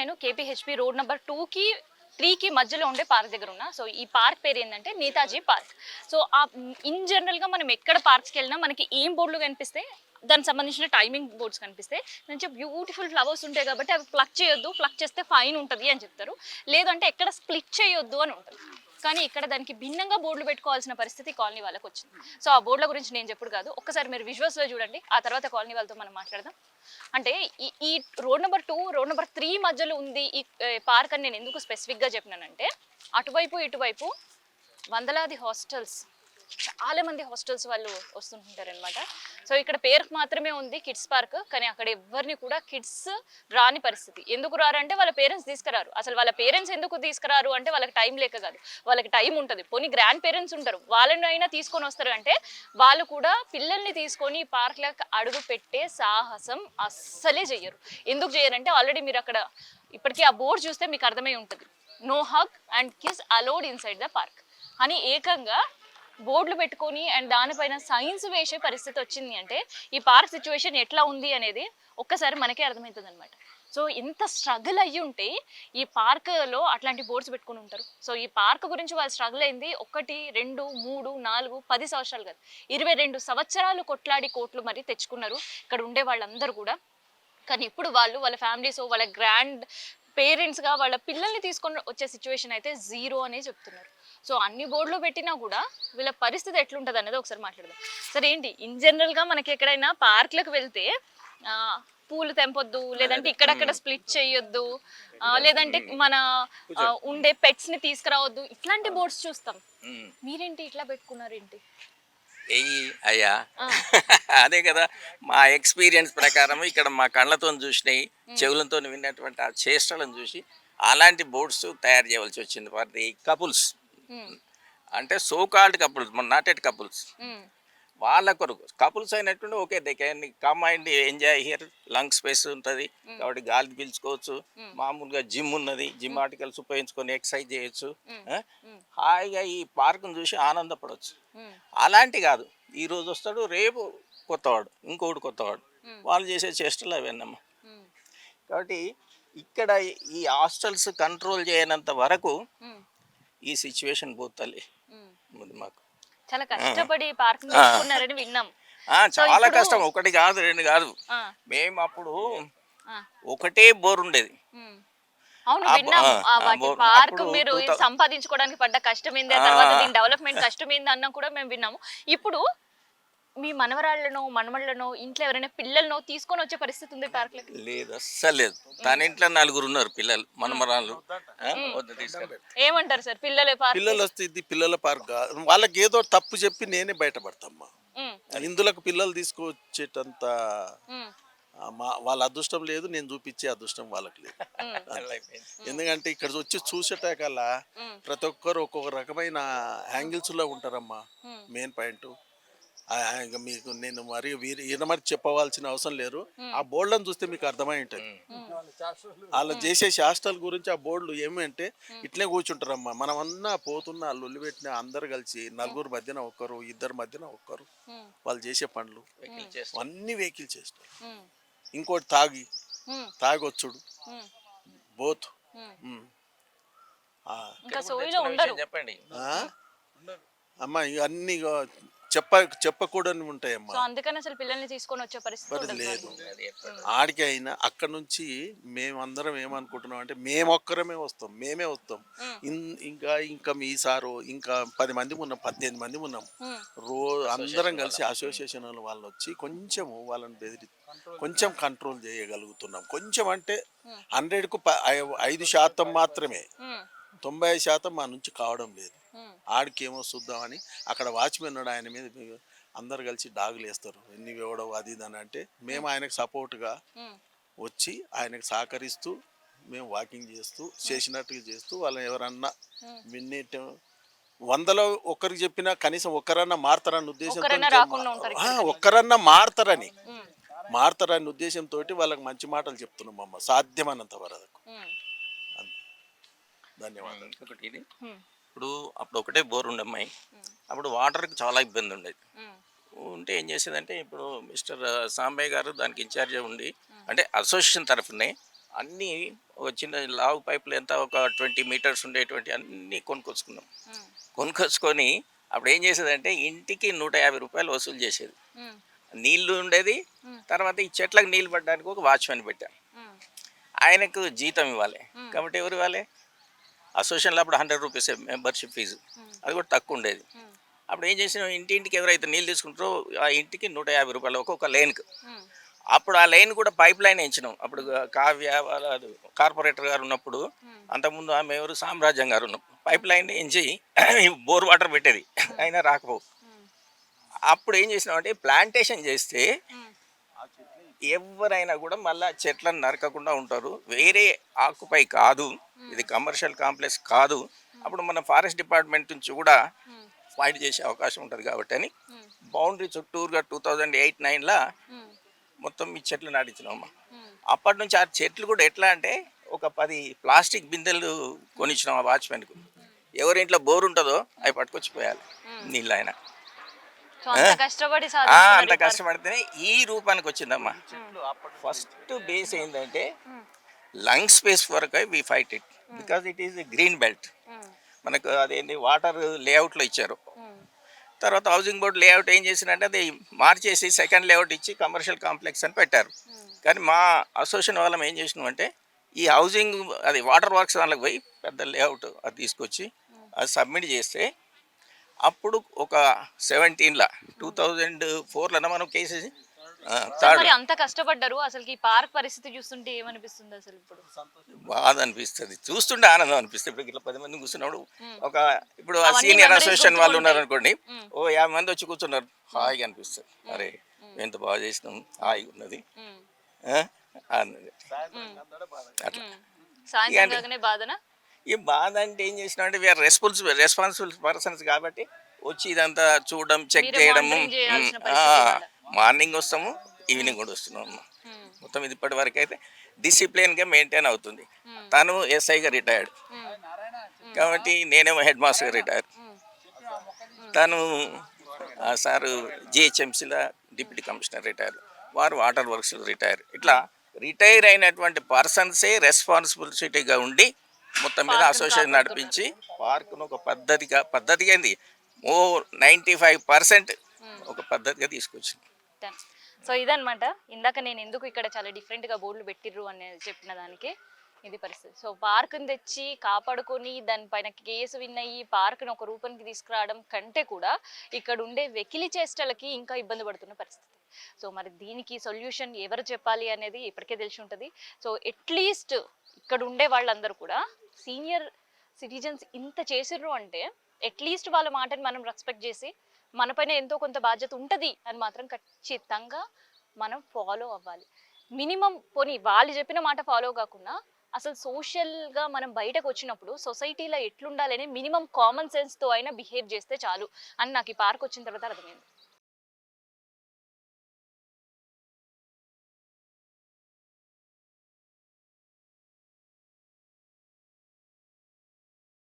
నేను కేపీహెచ్పి road number 2కి 3కి మధ్యలో ఉండే పార్క్ దగ్గర ఉన్నా. సో ఈ పార్క్ పేరు ఏంటంటే నేతాజీ పార్క్. సో ఇన్ జనరల్గా మనం ఎక్కడ పార్క్స్కి వెళ్ళినా మనకి ఏం బోర్డులు కనిపిస్తే దానికి సంబంధించిన టైమింగ్ బోర్డ్స్ కనిపిస్తాయి. మంచిగా బ్యూటిఫుల్ ఫ్లవర్స్ ఉంటాయి కాబట్టి అవి ప్లక్ చేయొద్దు, ప్లక్ చేస్తే ఫైన్ ఉంటుంది అని చెప్తారు. లేదంటే ఎక్కడ స్ప్లిట్ చేయొద్దు అని ఉంటుంది. కానీ ఇక్కడ దానికి భిన్నంగా బోర్డులు పెట్టుకోవాల్సిన పరిస్థితి కాలనీ వాళ్ళకి వచ్చింది. సో ఆ బోర్డుల గురించి నేను చెప్పుడు కాదు, ఒక్కసారి మీరు విజువల్స్లో చూడండి, ఆ తర్వాత కాలనీ వాళ్ళతో మనం మాట్లాడదాం. అంటే ఈ రోడ్ నెంబర్ 2 రోడ్ నెంబర్ 3 మధ్యలో ఉంది ఈ పార్క్ అని నేను ఎందుకు స్పెసిఫిక్గా చెప్పినానంటే, అటువైపు ఇటువైపు వందలాది హాస్టల్స్, చాలా మంది హాస్టల్స్ వాళ్ళు వస్తుంటారనమాట. సో ఇక్కడ పేరుకు మాత్రమే ఉంది కిడ్స్ పార్క్, కానీ అక్కడ ఎవరిని కూడా కిడ్స్ రాని పరిస్థితి. ఎందుకు రారంటే వాళ్ళ పేరెంట్స్ తీసుకురారు. అసలు వాళ్ళ పేరెంట్స్ ఎందుకు తీసుకురారు అంటే వాళ్ళకి టైం లేక కాదు, వాళ్ళకి టైం ఉంటుంది. పోనీ గ్రాండ్ పేరెంట్స్ ఉంటారు, వాళ్ళని అయినా తీసుకొని వస్తారు. అంటే వాళ్ళు కూడా పిల్లల్ని తీసుకొని పార్క్లకు అడుగు పెట్టే సాహసం అస్సలే చెయ్యరు. ఎందుకు చేయరంటే ఆల్రెడీ మీరు అక్కడ ఇప్పటికీ ఆ బోర్డు చూస్తే మీకు అర్థమై ఉంటుంది, no hug and kiss allowed inside the park అని ఏకంగా బోర్డులు పెట్టుకొని అండ్ దానిపైన సైన్స్ వేసే పరిస్థితి వచ్చింది. అంటే ఈ పార్క్ సిచ్యువేషన్ ఎట్లా ఉంది అనేది ఒక్కసారి మనకే అర్థమవుతుంది అనమాట. సో ఇంత స్ట్రగుల్ అయ్యి ఉంటే ఈ పార్క్లో అట్లాంటి బోర్డ్స్ పెట్టుకుని ఉంటారు. సో ఈ పార్క్ గురించి వాళ్ళు స్ట్రగుల్ అయింది 1, 2, 3, 4, 10 సంవత్సరాలు కాదు, 22 సంవత్సరాలు కొట్లాడి కోట్లు మరి తెచ్చుకున్నారు ఇక్కడ ఉండే వాళ్ళందరూ కూడా. కానీ ఇప్పుడు వాళ్ళ ఫ్యామిలీస్, వాళ్ళ గ్రాండ్ పేరెంట్స్గా వాళ్ళ పిల్లల్ని తీసుకొని వచ్చే సిచ్యువేషన్ అయితే జీరో అనే చెప్తున్నారు. సో అన్ని బోర్డులు పెట్టినా కూడా వీళ్ళ పరిస్థితి ఎట్లుంటుంది అనేది ఒకసారి మాట్లాడదాం. సరే ఏంటి, ఇన్ జనరల్గా మనకి ఎక్కడైనా పార్క్లకు వెళ్తే పూలు తెంపొద్దు, లేదంటే ఇక్కడక్కడ స్ప్లిట్ చేయొద్దు, లేదంటే మన ఉండే పెట్స్ని తీసుకురావద్దు, ఇట్లాంటి బోర్డ్స్ చూస్తాం. మీరేంటి ఇట్లా పెట్టుకున్నారు ఏంటి? అయ్యా అదే కదా మా ఎక్స్పీరియన్స్ ప్రకారం ఇక్కడ మా కళ్ళతో చూసినాయి, చెవులతో విన్నటువంటి ఆ చేష్టలను చూసి అలాంటి బోర్డ్స్ తయారు చేయవలసి వచ్చింది ఫర్ ది కపుల్స్. అంటే so called couples, not at couples, వాళ్ళ కొరకు. కపుల్స్ అయినట్టుండి okay, they can come and enjoy here, lung space ఉంటుంది కాబట్టి గాలి పీల్చుకోవచ్చు. మామూలుగా జిమ్ ఉన్నది, జిమ్ ఆర్టికల్స్ ఉపయోగించుకొని ఎక్సర్సైజ్ చేయొచ్చు, హాయిగా ఈ పార్క్ను చూసి ఆనందపడవచ్చు. అలాంటి కాదు, ఈరోజు వస్తాడు రేపు కొత్తవాడు, ఇంకొకటి కొత్తవాడు, వాళ్ళు చేసే చేష్టలు అవన్నమ్మా. కాబట్టి ఇక్కడ ఈ హాస్టల్స్ కంట్రోల్ చేయనంత వరకు ఈ సిచ్యువేషన్ పోతల్లి మాకు. చాలా కష్టపడి పార్క్ పెట్టుకున్నారని విన్నాం. చాలా కష్టం, ఒకటి కాదు రెండు కాదు. మేము అప్పుడు ఒకటే బోర్ ఉండేది. అవును విన్నాము. వాటి పార్క్ మీరు సంపాదించుకోవడానికి పడ్డ కష్టం ఏంది, ఆ తర్వాత దీని డెవలప్మెంట్ కష్టం ఏంది అన్నా కూడా మేము విన్నాము. ఇప్పుడు మీ మనవరాళ్ళనో మనమళ్ళనో ఇంట్లో ఎవరైనా పిల్లలనో తీసుకొని వచ్చే పరిస్థితి ఉంది పార్క్లకి? లేదు, అస్సలు లేదు. తన ఇంట్లో 4 ఉన్నారు పిల్లలు, మనమరాళ్ళు. ఏమంటారు సార్, పిల్లలు వస్తే ఇది పిల్లల పార్క్, వాళ్ళకి ఏదో తప్పు చెప్పి నేనే బయటపడతామ్మా. ఇందులోకి పిల్లలు తీసుకొచ్చేటంత వాళ్ళ అదృష్టం లేదు, నేను చూపించే అదృష్టం వాళ్ళకి లేదు. ఎందుకంటే ఇక్కడ వచ్చి చూసేటాకల్లా ప్రతి ఒక్కరు ఒక్కొక్క రకమైన యాంగిల్స్ లో ఉంటారమ్మా. మెయిన్ పాయింట్ మీకు నేను మరి చెప్పవలసిన అవసరం లేరు, ఆ బోర్డులను చూస్తే మీకు అర్థమై ఉంటుంది. వాళ్ళు చేసే శాస్త్రాల గురించి ఆ బోర్డులు ఏమంటే ఇట్లే కూర్చుంటారమ్మా. మనమన్నా పోతున్నా లొల్లి పెట్టిన అందరు కలిసి 4 మధ్యన ఒక్కరు, 2 మధ్యన ఒక్కరు, వాళ్ళు చేసే పనులు అన్ని వెహికల్ చేస్తారు. ఇంకోటి తాగొచ్చుడు బోత్. చెప్పండి అమ్మా, ఇవన్నీ చెప్పకూడని ఉంటాయమ్మా. అందుకని అసలు పిల్లల్ని తీసుకొని వచ్చే పరిస్థితి లేదు. ఆడికి అయినా అక్కడ నుంచి మేమందరం ఏమనుకుంటున్నాం అంటే మేమొక్కరమే వస్తాం, మేమే వస్తాం. ఇంకా మీ సారు ఇంకా 10 మంది ఉన్నాం, 18 మంది ఉన్నాం. అందరం కలిసి అసోసియేషన్ వాళ్ళు వచ్చి కొంచెం వాళ్ళని బెదిరి కొంచెం కంట్రోల్ చేయగలుగుతున్నాం. కొంచెం అంటే 100కు 5% మాత్రమే, 90% మా నుంచి కావడం లేదు. ఆడికి ఏమో చూద్దామని అక్కడ వాచ్మెన్ ఉన్నాడు, ఆయన మీద అందరు కలిసి డాగులు వేస్తారు, ఎన్ని ఇవ్వడం అది ఇది అని. అంటే మేము ఆయనకు సపోర్ట్గా వచ్చి ఆయనకు సహకరిస్తూ మేము వాకింగ్ చేస్తూ చేసినట్టుగా చేస్తూ వాళ్ళని ఎవరన్నా మినిట్ 100లో ఒక్కరికి చెప్పినా కనీసం ఒక్కరన్నా మారతారన్న ఉద్దేశంతో, ఒక్కరన్నా మారతారన్న ఉద్దేశంతో వాళ్ళకి మంచి మాటలు చెప్తున్నాం అమ్మ, సాధ్యమైనంత వరకు. ధన్యవాదాలు. ఇప్పుడు అప్పుడు ఒకటే బోర్ ఉండమ్మాయి, అప్పుడు వాటర్కి చాలా ఇబ్బంది ఉండేది. ఉంటే ఏం చేసేదంటే ఇప్పుడు మిస్టర్ సాంబయ్య గారు దానికి ఇన్ఛార్జ్ ఉండి, అంటే అసోసియేషన్ తరఫునే అన్నీ ఒక చిన్న లావు పైపులు ఎంత ఒక 20 మీటర్స్ ఉండేటువంటి అన్నీ కొనుక్కొచ్చుకున్నాం. కొనుక్కొచ్చుకొని అప్పుడు ఏం చేసేదంటే ఇంటికి 150 రూపాయలు వసూలు చేసేది. నీళ్లు ఉండేది. తర్వాత ఈ చెట్లకు నీళ్ళు పడడానికి ఒక వాచ్మెన్ పెట్టాం. ఆయనకు జీతం ఇవ్వాలి కాబట్టి ఎవరు ఇవ్వాలి? అసోసియేషన్లో అప్పుడు 100 రూపీస్ మెంబర్షిప్ ఫీజు, అది కూడా తక్కువ ఉండేది. అప్పుడు ఏం చేసినాం, ఇంటింటికి ఎవరైతే నీళ్ళు తీసుకుంటారో ఆ ఇంటికి 150 రూపాయలు ఒక్కొక్క లైన్కి. అప్పుడు ఆ లైన్ కూడా పైప్ లైన్ ఎంచినాం. అప్పుడు కావ్య వాళ్ళ కార్పొరేటర్ గారు ఉన్నప్పుడు, అంతకుముందు ఆమె ఎవరు సామ్రాజ్యం గారు ఉన్నప్పుడు పైప్ లైన్ ఎంచి బోర్ వాటర్ పెట్టేది, అయినా రాకపోవు. అప్పుడు ఏం చేసినామంటే ప్లాంటేషన్ చేస్తే ఎవరైనా కూడా మళ్ళీ చెట్లను నరకకుండా ఉంటారు. వేరే ఆకుపై కాదు, ఇది కమర్షియల్ కాంప్లెక్స్ కాదు. అప్పుడు మన ఫారెస్ట్ డిపార్ట్మెంట్ నుంచి కూడా ఫైట్ చేసే అవకాశం ఉంటుంది కాబట్టి అని బౌండరీ చుట్టూరుగా 2008-9లా మొత్తం ఈ చెట్లు నాటించినామమ్మా. అప్పటి నుంచి ఆ చెట్లు కూడా ఎట్లా అంటే ఒక 10 ప్లాస్టిక్ బిందెలు కొనిచ్చినాం ఆ వాచ్మెన్కు. ఎవరింట్లో బోర్ ఉంటుందో అవి పట్టుకొచ్చిపోయాలి నీళ్ళు ఆయన. సో అంత కష్టపడి అంత సాధించుకున్నారు ఈ park. కష్టపడితేనే ఈ రూపానికి వచ్చిందమ్మా. ఫస్ట్ బేస్ ఏంటంటే లంగ్ స్పేస్ వరకు we fight it because it is green belt. మనకు అదేంటి వాటర్ లేఅవుట్లో ఇచ్చారు. తర్వాత హౌసింగ్ బోర్డు లేఅవుట్ ఏం చేసిందంటే అది మార్చేసి సెకండ్ లేఅవుట్ ఇచ్చి కమర్షియల్ కాంప్లెక్స్ అని పెట్టారు. కానీ మా అసోసియేషన్ వాళ్ళం ఏం చేసినాం అంటే ఈ హౌసింగ్ అది వాటర్ వర్క్స్ దాంట్లోకి పోయి పెద్ద లేఅవుట్ అది తీసుకొచ్చి అది సబ్మిట్ చేస్తే అప్పుడు ఒక 2004లో మనం కేసేసి సో మరి అంత కష్టపడ్డారు, అసలు ఈ పార్క్ పరిస్థితి చూస్తుంటే ఏమనిపిస్తుంది అసలు ఇప్పుడు? బాధ అనిపిస్తుంది, చూస్తుంటే ఆనందం అనిపిస్తుంది. ఇప్పుడు ఇట్లా 10 మంది కూర్చున్నాడు, ఒక ఇప్పుడు ఆ అవన్నీ సీనియర్ memories అసోసియేషన్ వాళ్ళు గుర్తుకుంటాయి. ఉన్నారు అనుకోండి, ఓ 50 మంది వచ్చి కూర్చున్నారు, హాయిగా అనిపిస్తుంది. అరే ఎంత బాగా చేసినాం, హాయిగా ఉన్నది అన్నది. అట్లా సాయంత్రం కాగానే బాధనా? ఈ బాధ అంటే ఏం చేసినాం అంటే వీఆర్ రెస్పాన్సిబుల్ పర్సన్స్ కాబట్టి వచ్చి ఇదంతా చూడడం, చెక్ మీరే చేయడము. monitoring చేయాల్సిన పరిస్థితి ఇవాళ. మార్నింగ్ వస్తాము, ఈవినింగ్ కూడా వస్తున్నాం అమ్మా. మొత్తం ఇది ఇప్పటి వరకు అయితే డిసిప్లిన్గా మెయింటైన్ అవుతుంది. తను ఎస్ఐగా రిటైర్డ్ కాబట్టి నేనేమో హెడ్ మాస్టర్గా రిటైర్. తను సారు జిహెచ్ఎంసీలో డిప్యూటీ కమిషనర్ రిటైర్, వారు వాటర్ వర్క్స్లో రిటైర్. ఇట్లా రిటైర్ అయినటువంటి పర్సన్సే రెస్పాన్సిబిలిటీగా ఉండి మొత్తం మీద అసోసియేషన్ నడిపించి పార్కును ఒక పద్ధతిగా ఏంది 95% ఒక పద్ధతిగా తీసుకొచ్చింది. సో ఇదన్నమాట ఇందాక నేను ఎందుకు ఇక్కడ చాలా డిఫరెంట్గా బోర్డులు పెట్టిర్రు అనేది చెప్పిన దానికి ఇది పరిస్థితి. సో పార్కుని తెచ్చి కాపాడుకొని దానిపైన కేసు విన్నయి పార్కుని ఒక రూపానికి తీసుకురావడం కంటే కూడా ఇక్కడ ఉండే వెకిలి చేష్టలకి ఇంకా ఇబ్బంది పడుతున్న పరిస్థితి. సో మరి దీనికి సొల్యూషన్ ఎవరు చెప్పాలి అనేది ఇప్పటికే తెలిసి ఉంటుంది. సో అట్లీస్ట్ ఇక్కడ ఉండే వాళ్ళందరూ కూడా సీనియర్ సిటిజన్స్ ఇంత చేసిర్రు అంటే అట్లీస్ట్ వాళ్ళ మాటని మనం రెస్పెక్ట్ చేసి మనపైన ఎంతో కొంత బాధ్యత ఉంటుంది అని మాత్రం ఖచ్చితంగా మనం ఫాలో అవ్వాలి. మినిమం పోనీ వాళ్ళు చెప్పిన మాట ఫాలో కాకుండా అసలు సోషల్గా మనం బయటకు వచ్చినప్పుడు సొసైటీలో ఎట్లుండాలని మినిమం కామన్ సెన్స్తో అయినా బిహేవ్ చేస్తే చాలు అని నాకు ఈ పార్క్ వచ్చిన తర్వాత అర్థమైంది.